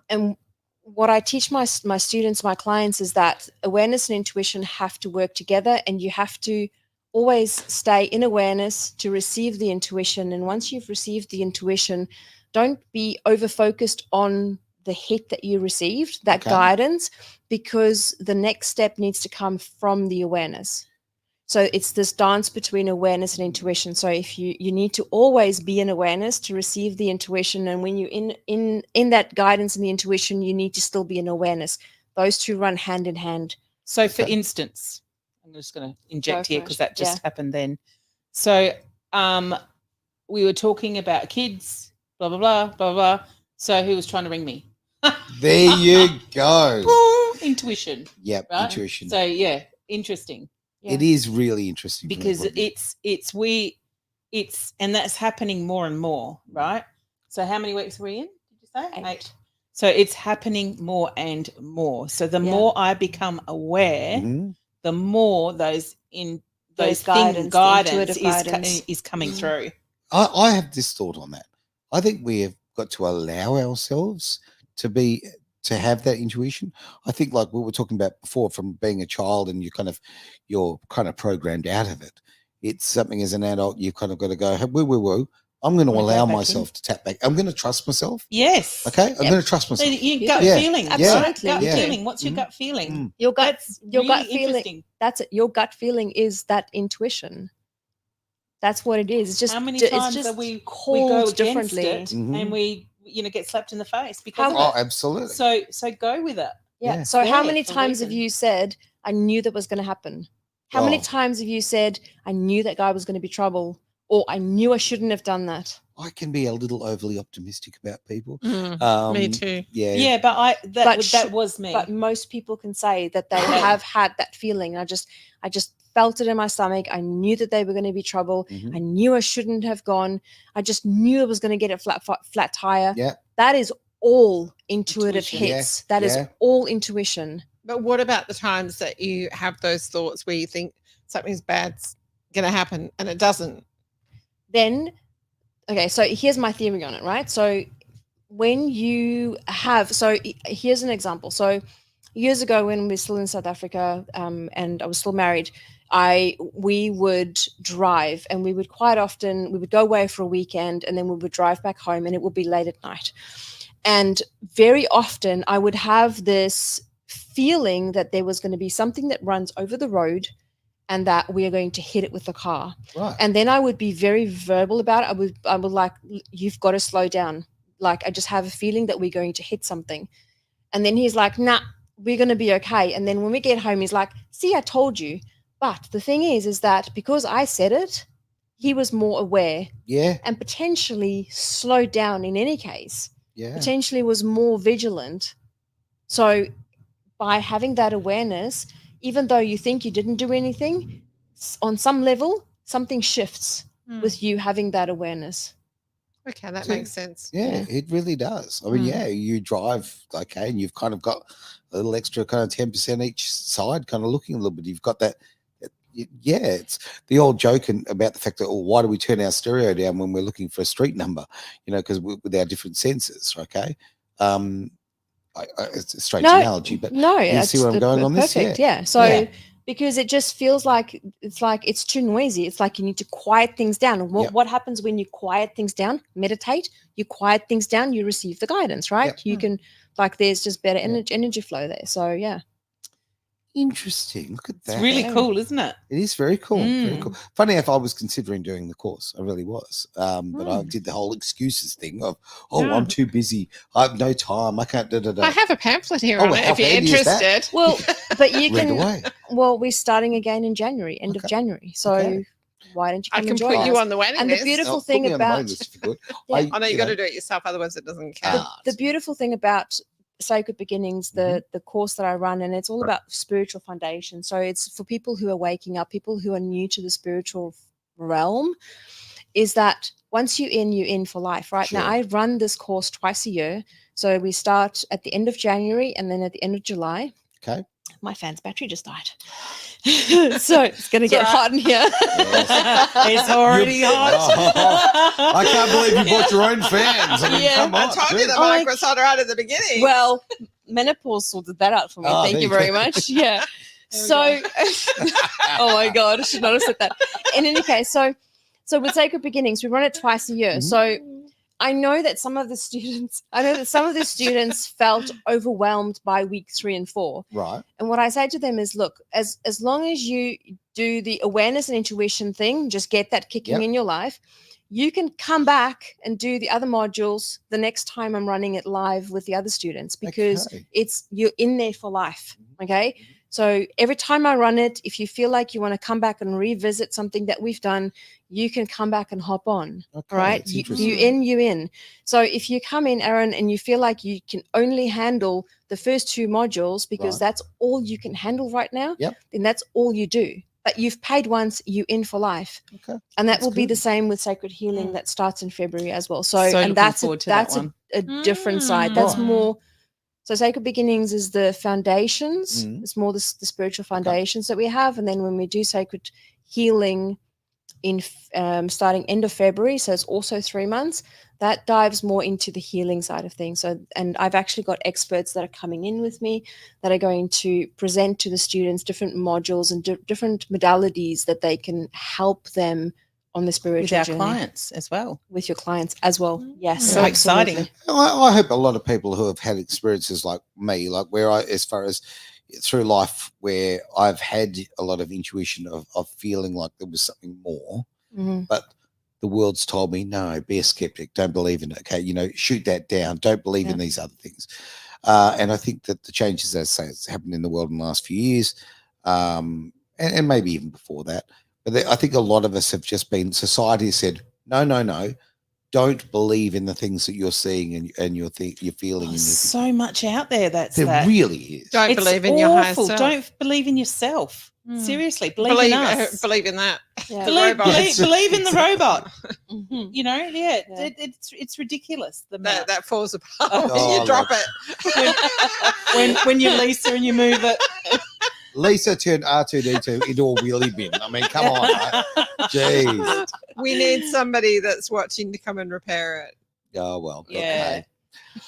and what I teach my students, my clients, is that awareness and intuition have to work together, and you have to always stay in awareness to receive the intuition. And once you've received the intuition, don't be over focused on the hit that you received, that Okay. guidance, because the next step needs to come from the awareness. So it's this dance between awareness and intuition. So if you need to always be in awareness to receive the intuition, and when you're in that guidance and the intuition, you need to still be in awareness. Those two run hand in hand. So, for Okay. instance, I'm just going to inject Go here for because it. that just Yeah. happened then. So, we were talking about kids, blah, blah, blah, blah, blah. So, who was trying to ring me? There you go. Boom, intuition. Yep, Right? intuition. So, yeah, interesting. It is really interesting from that Because point of view. it's and that's happening more and more, right? So how many weeks are we in? Did you say 8. So it's happening more and more. So the Yeah. more I become aware, Mhm. the more those Those guidance intuitive guidance. is coming Mhm. through. I have this thought on that. I think we have got to allow ourselves to have that intuition. I think, like we were talking about before, from being a child and you're kind of programmed out of it. It's something as an adult you've kind of got to go, hey, woo. I'm going to Wanna go allow back in? myself to tap back. I'm going to trust myself. Yes. Okay, I'm Yep. going to trust So myself. your gut Yeah. feeling, right? Absolutely. Gut Yeah. feeling. What's your Mhm. gut feeling? Mm. Your gut, That's your really gut feeling. interesting. That's it. Your gut feeling is that intuition. That's what it is. It's just How many it's times just are we go called against differently. it Mhm. and we get slapped in the face because Oh, of it. absolutely. So go with it. Yeah. Yeah. So how Yeah, many for a times have reason. you said, I knew that was going to happen? How many Oh. times have you said, I knew that guy was going to be trouble, or I knew I shouldn't have done that? I can be a little overly optimistic about people. Me too. Yeah. Yeah, but But that was me. But most people can say that they Okay. have had that feeling. I just felt it in my stomach. I knew that they were going to be trouble. Mhm. I knew I shouldn't have gone. I just knew I was going to get a flat tire. Yeah. That is all intuitive Intuition. hits. That is Yeah. all intuition. But what about the times that you have those thoughts where you think something's bad's going to happen and it doesn't? Then, okay, so here's my theory on it, right? So when you have, here's an example. So years ago when we were still in South Africa, and I was still married, we would drive, and we would go away for a weekend, and then we would drive back home, and it would be late at night. And very often I would have this feeling that there was going to be something that runs over the road and that we are going to hit it with the car. Right. And then I would be very verbal about it. I would like, you've got to slow down. Like, I just have a feeling that we're going to hit something. And then he's like, nah, we're going to be okay. And then when we get home, he's like, see, I told you. But the thing is that because I said it, he was more aware Yeah. and potentially slowed down in any case, Yeah. potentially was more vigilant. So by having that awareness, even though you think you didn't do anything, on some level, something shifts. with you having that awareness. Okay, that So- makes sense. Yeah, it really does. I mean, Mm. yeah, you drive, okay, and you've kind of got a little extra kind of 10% each side, kind of looking a little bit. You've got that. Yeah, it's the old joke about the fact that, oh, why do we turn our stereo down when we're looking for a street number? You know, because with our different senses, okay? It's a strange analogy, but no, you see where I'm going on this? perfect. Yeah. Yeah. So Yeah. because it just feels like it's too noisy. It's like you need to quiet things down. And Yep. what happens when you quiet things down? Meditate. You quiet things down. You receive the guidance, right? Yep. You can there's just better Yeah. energy flow there. So yeah. Interesting. Look at that. It's really Yeah. cool, isn't it? It is very cool. Very Mm. cool. Funny enough, I was considering doing the course. I really was. But I Mm. did the whole excuses thing of, oh, Yeah. I'm too busy. I have no time. I can't. I have a pamphlet here Oh, on it how if you're handy is that? interested. Well, but you Read can. away. Well, we're starting again in January, end of Okay. January. So Okay. why don't you I come can and join put you us? on the waiting And the list. beautiful Put thing me on the about mailing list if you could. Yeah. Oh no, you you got know, to do it yourself, otherwise it doesn't count. the beautiful thing about Sacred Beginnings, the course that I run, and it's all about spiritual foundation. So it's for people who are waking up, people who are new to the spiritual realm, is that once you're in for life, right? Now Sure. I run this course twice a year. So we start at the end of January and then at the end of July. Okay. My fan's battery just died. So it's going to get hot in here. It's already hot. I can't believe you bought your own fans. I mean, Yeah. come on. I told you the Oh, mic was hot right at the beginning. Well, menopause sorted that out for me. Oh, Thank there you you very go. much. Yeah. There we So, oh my God, I should not have said that. In any case, so with Sacred Beginnings, we run it twice a year. Mhm. So I know that some of the students felt overwhelmed by week 3 and 4. Right. And what I say to them is, look, as long as you do the awareness and intuition thing, just get that kicking Yep. in your life, you can come back and do the other modules the next time I'm running it live with the other students, because Okay. you're in there for life. Okay. Mhm. So every time I run it, if you feel like you want to come back and revisit something that we've done, you can come back and hop on. Okay. Right. That's You interesting. in. So if you come in, Aaron, and you feel like you can only handle the first 2 modules because Right. that's all you can handle right now, Yep. then that's all you do. But you've paid once, you in for life. Okay. And that That's will be good. the same with Sacred Healing Mm. that starts in February as well. So So looking and that's forward to that that's one. a different side. That's Right. more. So Sacred Beginnings is the foundations. Mhm. It's more the spiritual foundations that we have. And then when we do Sacred Healing in starting end of February, so it's also 3 months, that dives more into the healing side of things. So, and I've actually got experts that are coming in with me that are going to present to the students different modules and different modalities that they can help them on the spiritual With our journey clients as well. with your clients as well. Yes, So absolutely. exciting. I hope a lot of people who have had experiences like me, like where as far as through life, where I've had a lot of intuition of feeling like there was something more, Mhm. but the world's told me, no, be a skeptic, don't believe in it. Okay, shoot that down, don't believe in these other things. And I think that the changes, as I say, it's happened in the world in the last few years, and maybe even before that. But I think a lot of us have just been, society has said, no, don't believe in the things that you're seeing and you're feeling. There's and so much out there that's there that. really is. Don't It's believe in your higher awful. self. Don't believe in yourself. Mm. Seriously, believe in us. Believe in that. Yeah. The Believe, robot. believe in the robot. Mhm. Yeah. Yeah. It's ridiculous. The That, amount. that falls apart Oh, when you I drop love it. when you're Lisa and you move it. Lisa turned R2D2 into a wheelie bin. I mean, come on. Right? Jeez. We need somebody that's watching to come and repair it. Oh, well. Yeah.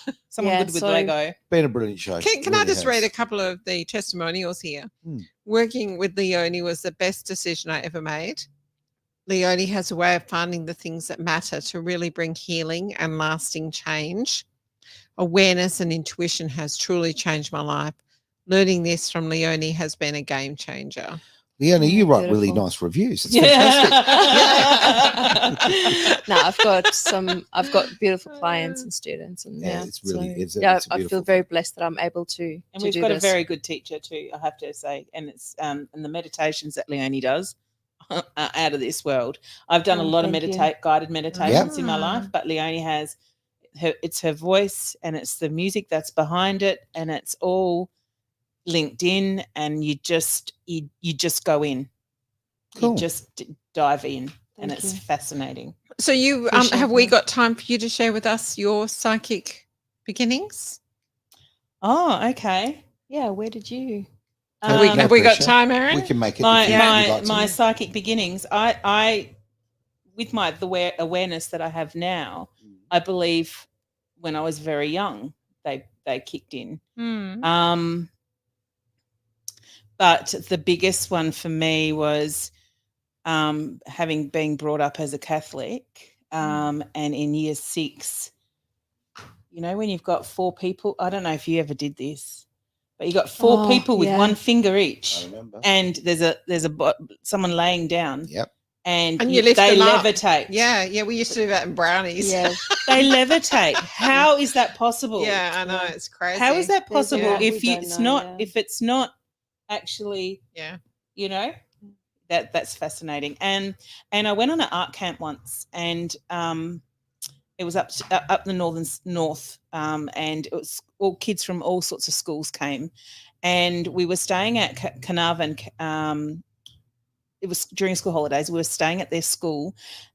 Okay. Someone Yeah, good with so- Lego. Been a brilliant show. Can I Really just read a has. couple of the testimonials here? Hmm. Working with Leonie was the best decision I ever made. Leonie has a way of finding the things that matter to really bring healing and lasting change. Awareness and intuition has truly changed my life. Learning this from Leonie has been a game changer. Leonie, you Yeah, write really beautiful. nice reviews. It's fantastic. No, I've got beautiful clients and students, and Yeah, it's really- it's a I beautiful feel very blessed that I'm able to. And to we've do got this. a very good teacher too, I have to say. And it's and the meditations that Leonie does are out of this world. I've done a Oh, lot of thank you. guided meditations in my Mm. life, but Leonie has it's her voice and it's the music that's behind it, and it's all linked in, and you just go in. Cool. You just dive in. and Thank it's you. fascinating. So you Appreciate have we that. got time for you to share with us your psychic beginnings? Oh, okay. Yeah, where did you? Have we, Um, No have we got pressure. time, Aaron? We can make it my if you'd my like to. my psychic beginnings. I with the awareness that I have now, I believe when I was very young, they kicked in. Mm. But the biggest one for me was having been brought up as a Catholic, and in year 6, you know, when you've got 4 people, I don't know if you ever did this, but you got 4 Oh, people with yeah. one finger each, I remember. and there's someone laying down, Yep. and And you lift they them up. levitate. Yeah, we used to do that in brownies. Yeah. They levitate. How is that possible? Yeah, I know, Yeah. it's crazy. How is that There's a possible lot if we you, don't it's know, not yeah. if it's not actually, Yeah. you know, that's fascinating. And I went on an art camp once, and it was up the north, and it was all kids from all sorts of schools came, and we were staying at Carnarvon. It was during school holidays. We were staying at their school,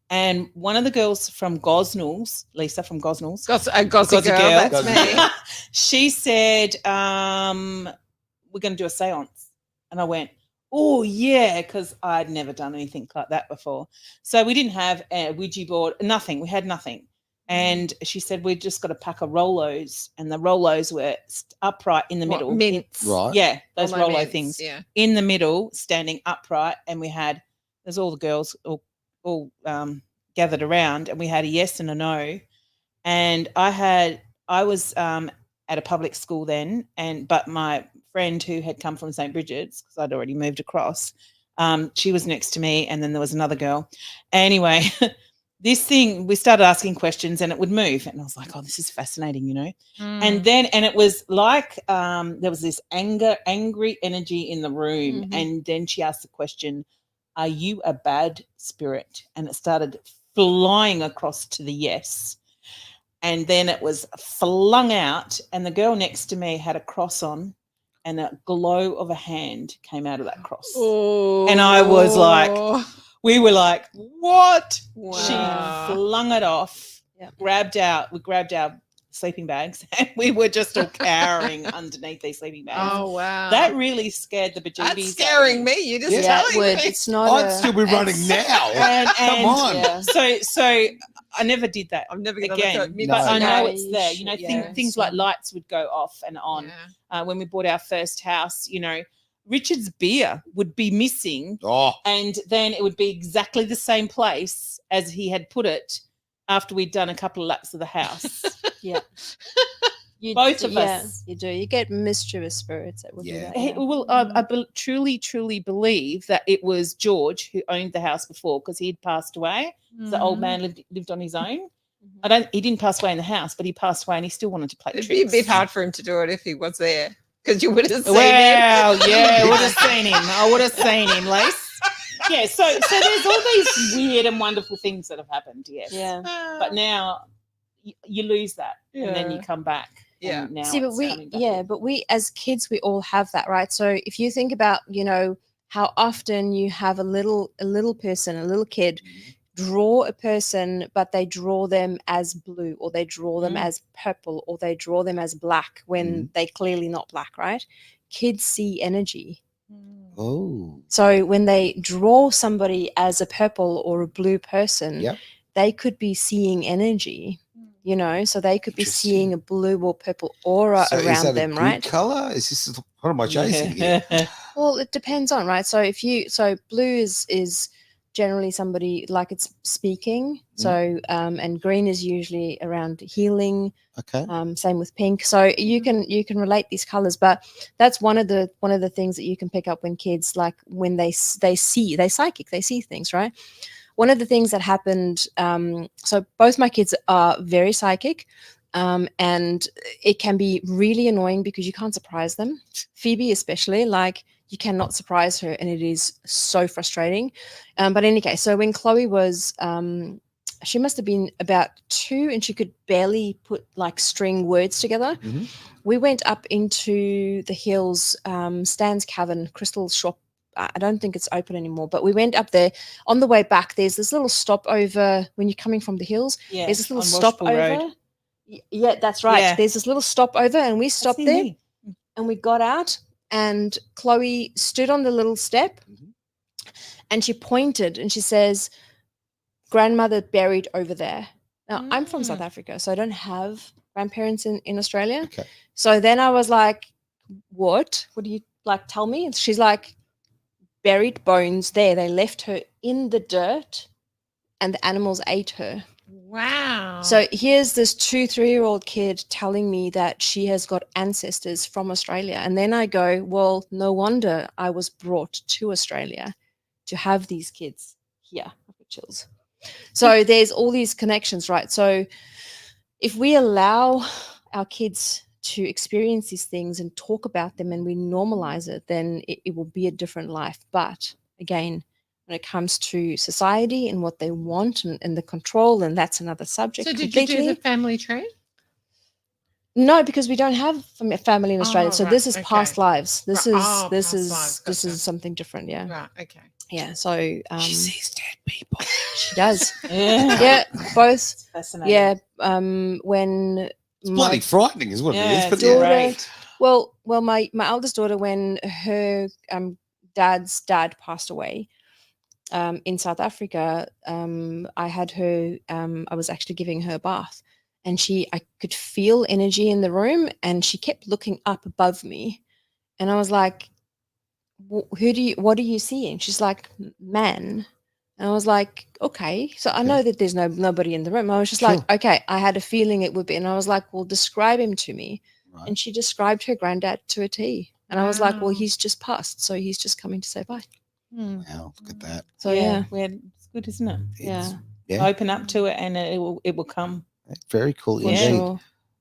and one of the girls from Gosnells, Lisa from Gosnells, Gozzy girl, girl. that's Gozzy me. girl. she said, we're going to do a seance. And I went, oh, yeah, because I'd never done anything like that before. So we didn't have a Ouija board, nothing. We had nothing. And she said, we've just got to pack a Rollos. And the Rollos were upright in the What, middle. mints? Right. Yeah, those Rollo Rollo mints, things. Yeah. In the middle, standing upright. And there's all the girls all gathered around. And we had a yes and a no. And I was at a public school then, but my friend who had come from St. Bridget's, because I'd already moved across, she was next to me, and then there was another girl. Anyway, this thing, we started asking questions, and it would move, and I was like, oh, this is fascinating, you know. And then, and it was like there was this angry energy in the room, Mhm. and then she asked the question, are you a bad spirit? And it started flying across to the yes. And then it was flung out, and the girl next to me had a cross on, and a glow of a hand came out of that cross. Oh. And I was like, we were like, what? Wow. She flung it off, Yeah. we grabbed our sleeping bags, and we were just all cowering underneath these sleeping bags. Oh, wow. That really scared the bejeebies. That's scaring me. You just Yeah, Yeah, telling it would. me. It's not. I'd still be running now. And, Come on. Yeah. So I never did that. I'm never going to Again, look at No. but I know No, it's you there. should- You know, yeah, things it's like on. lights would go off and on. Yeah. When we bought our first house, you know, Richard's beer would be missing, Oh, and then it would be exactly the same place as he had put it after we'd done a couple of laps of the house. Yeah. You Both do, of yeah, us. you do. You get mischievous spirits that would do Yeah. that. He- Yeah. well, truly believe that it was George who owned the house before, because he'd passed away. So the old man lived on his own. He didn't pass away in the house, but he passed away, and he still wanted to play It'd tricks. be a bit hard for him to do it if he was there, because you would have seen him. Well, yeah, I would have seen him. I would have seen him, Lace. Yeah, so there's all these weird and wonderful things that have happened, yes. Yeah. But now you lose that, and then you Yeah. come back. Yeah. And now See, but it's coming back. but we as kids, we all have that, right? So if you think about, you know, how often you have a little person, a little kid, draw a person, but they draw them as blue, or they draw them as purple, or they draw them as black when they clearly not black, right? Kids see energy. oh, So when they draw somebody as a purple or a blue person, Yep. they could be seeing energy, you know, so they could be Interesting. seeing a blue or purple aura so is around that them, a good right? color? Is this what am I chasing here? Well, it depends on, right? So blue is generally somebody like it's speaking. So and green is usually around healing. Okay. Same with pink. So you can relate these colors, but that's one of the things that you can pick up when kids, like when they're psychic, they see things, right? One of the things that happened, so both my kids are very psychic, and it can be really annoying because you can't surprise them. Phoebe especially, like you cannot surprise her, and it is so frustrating. But in any case, so when Chloe was, she must have been about 2, and she could barely put like string words together. Mhm. We went up into the hills, Stan's Cavern, Crystal Shop I don't think it's open anymore. But we went up there. On the way back, there's this little stopover when you're coming from the hills. Yeah, There's this little on Washpool stopover. Road. Yeah, that's right. Yeah. There's this little stopover, and we stopped That's near there, me. and we got out, and Chloe stood on the little step, and she pointed, and she says, "Grandmother buried over there." Now, I'm from South Africa, so I don't have grandparents in Australia. Okay. So then I was like, what do you like, tell me? And she's like, buried bones there. They left her in the dirt and the animals ate her. Wow. So here's this 2-3-year-old kid telling me that she has got ancestors from Australia. And then I go, well, no wonder I was brought to Australia to have these kids here. I've got chills. So there's all these connections, right? So if we allow our kids to experience these things and talk about them and we normalize it, then it will be a different life. But again, when it comes to society and what they want and the control, and that's another subject. So did you do the family tree? No, because we don't have a family in Australia. So right, this is okay. past lives. This Right, is this past is lives, this gotcha. is something different. Yeah, Right. Okay. yeah. So She sees dead people. she does. Yeah. Yeah, both. It's fascinating. Yeah. When It's bloody frightening, is what Yeah, it is. But it's yeah. great. Well, my eldest daughter, when her dad's dad passed away in South Africa, I had her. I was actually giving her a bath, and I could feel energy in the room, and she kept looking up above me, and I was like, what are you seeing? She's like, man. And I was like, okay. So I know that there's nobody in the room. I was just Sure. like, okay, I had a feeling it would be. And I was like, well, describe him to me. Right. And she described her granddad to a T. And I was like, well, Wow. he's just passed. So he's just coming to say bye. Wow, look at that. So yeah. It's good, isn't it? It's, Yeah. yeah, Open up to it, and it will come. very cool For indeed. sure.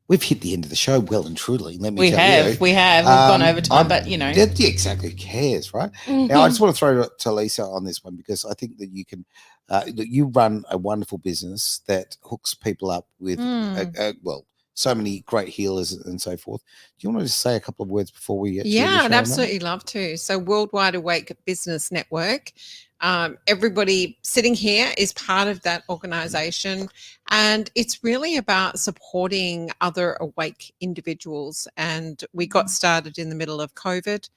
We've hit the end of the show well and truly. Let me We tell have. you. We've gone over time, I'm- but you know. Yeah, exactly. Who cares, right? Now, I just want to throw to Lisa on this one because I think that you can, that you run a wonderful business that hooks people up with, well, so many great healers and so forth. Do you want to just say a couple of words before we get? Yeah, to the show I'd on that? absolutely love to. So, Worldwide Awake Business Network. Everybody sitting here is part of that organization, and it's really about supporting other awake individuals. And we got started in the middle of COVID,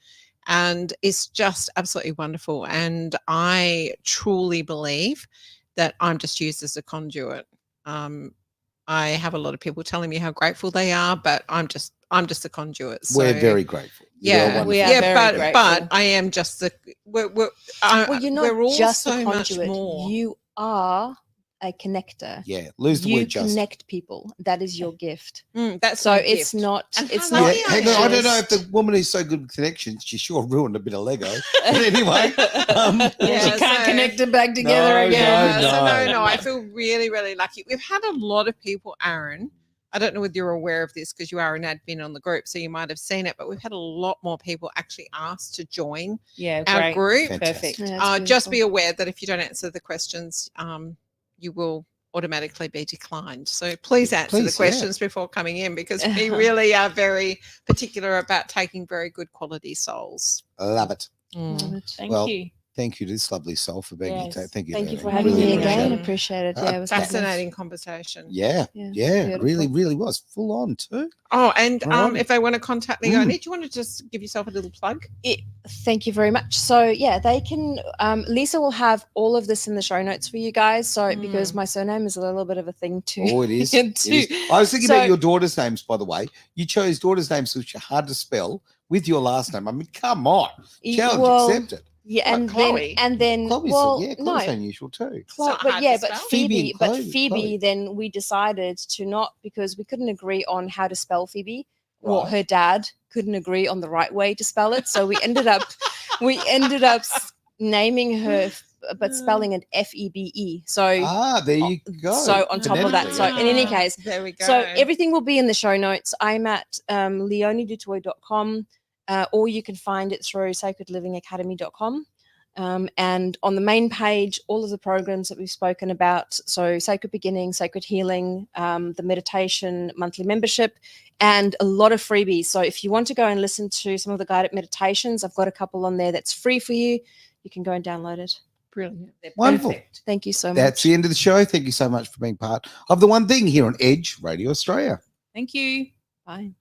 and it's just absolutely wonderful. And I truly believe that I'm just used as a conduit. I have a lot of people telling me how grateful they are, but I'm just a conduit. We're So, very grateful. yeah, We are yeah, very but grateful. I am just the Well, you're not we're all just so a much conduit. more. You are a connector. Yeah, lose the You word just. connect people. That is your gift. That's So my it's gift. not. And It's how Yeah, not. lucky hang on. I don't know if just- the woman who's so good with connections, she sure ruined a bit of Lego. But anyway, Yeah, She can't so- connect it back together No, again. Yeah, no, so no. no, I feel really, really lucky. We've had a lot of people, Aaron. I don't know whether you're aware of this because you are an admin on the group, so you might have seen it, but we've had a lot more people actually ask to join Yeah, our great. group. Fantastic. Perfect. Yeah, it's Just be beautiful. aware that if you don't answer the questions, you will automatically be declined. So please answer the Please, yeah. questions before coming in because we really are very particular about taking very good quality souls. Love it. Love it. Thank Well, you. Thank you to this lovely soul for being Yes. here. Thank you. Thank you Leonie. for having Really me appreciate again. it. Appreciate it. Ah, Yeah, it was fabulous. Fascinating conversation. Yeah, Yeah, yeah, beautiful. really was full on too. Oh, and Alrighty. if they want to contact Leonie, do you want to just give yourself a little plug? Thank you very much. So yeah, they can. Lisa will have all of this in the show notes for you guys. So because my surname is a little bit of a thing too. Oh, it is. to- It is. I was thinking So- about your daughter's names, by the way. You chose daughters' names which are hard to spell with your last name. I mean, come on, challenge well, accepted. Yeah, What, and Chloe? then Chloe's, well, yeah, no, Chloe's unusual too. not but hard yeah, to but spell. Phoebe Phoebe, and but Chloe- Phoebe. Chloe. Then we decided to not because we couldn't agree on how to spell Phoebe. Well, Right. her dad couldn't agree on the right way to spell it, so we ended up naming her, but spelling it Febe. So There you go. so on top of that, so in any case, there we go. so everything will be in the show notes. I'm at leoniedutoit.com, or you can find it through sacredlivingacademy.com. And on the main page, all of the programs that we've spoken about. So Sacred Beginning, Sacred Healing, the meditation monthly membership, and a lot of freebies. So if you want to go and listen to some of the guided meditations, I've got a couple on there that's free for you. You can go and download it. Brilliant. They're Wonderful. perfect. Thank you so much. That's the end of the show. Thank you so much for being part of the One Thing here on Edge Radio Australia. Thank you. Bye.